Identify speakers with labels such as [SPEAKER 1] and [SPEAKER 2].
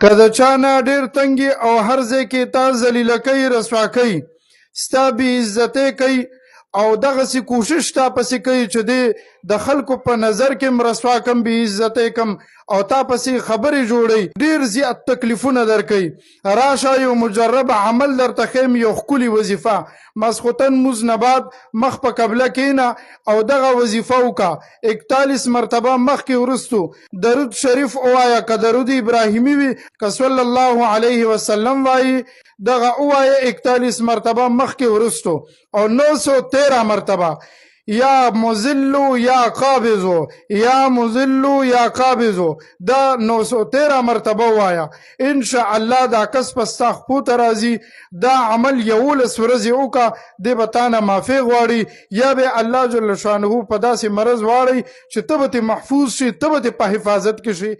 [SPEAKER 1] که د چا نه ډېر تنګي او هر ځای کې تا ذلیله کوي رسوا کوي ستا بې عزتۍ کوي او دغسې کوشش تا پسې کوي چې دی د خلکو په نظر کې م رسوا کم بې عزتۍ کم او تا پسې خبرې جوړوي ډېر زیات تکلیفونه درکوي راشه یو مجرب عمل درته ښیم یو ښکلې وظیفه ماسخوتن مونځ نه بعد مخ په قبله کښېنه او دغه وظیفه وکړه 41 مرتبه مخکې وروستو درود شریف ووایه که درود ابراهیمي وي که صلی الله علیه وسلم وایي دغه ووایه 41 مرتبه مخکې وروستو او 913 مرتبه یا مذلو یا قابضو یا مذلو یا قابضو دا 913 مرتبه وایا ان شاء الله دا کس پستا خپو ته راځي دا عمل 11 ورځې وکړه دی به تانه معافي غواړي یا به الله جل شانه په داسې مرض واړی چې ته به محفوظ شي ته به په حفاظت کې شي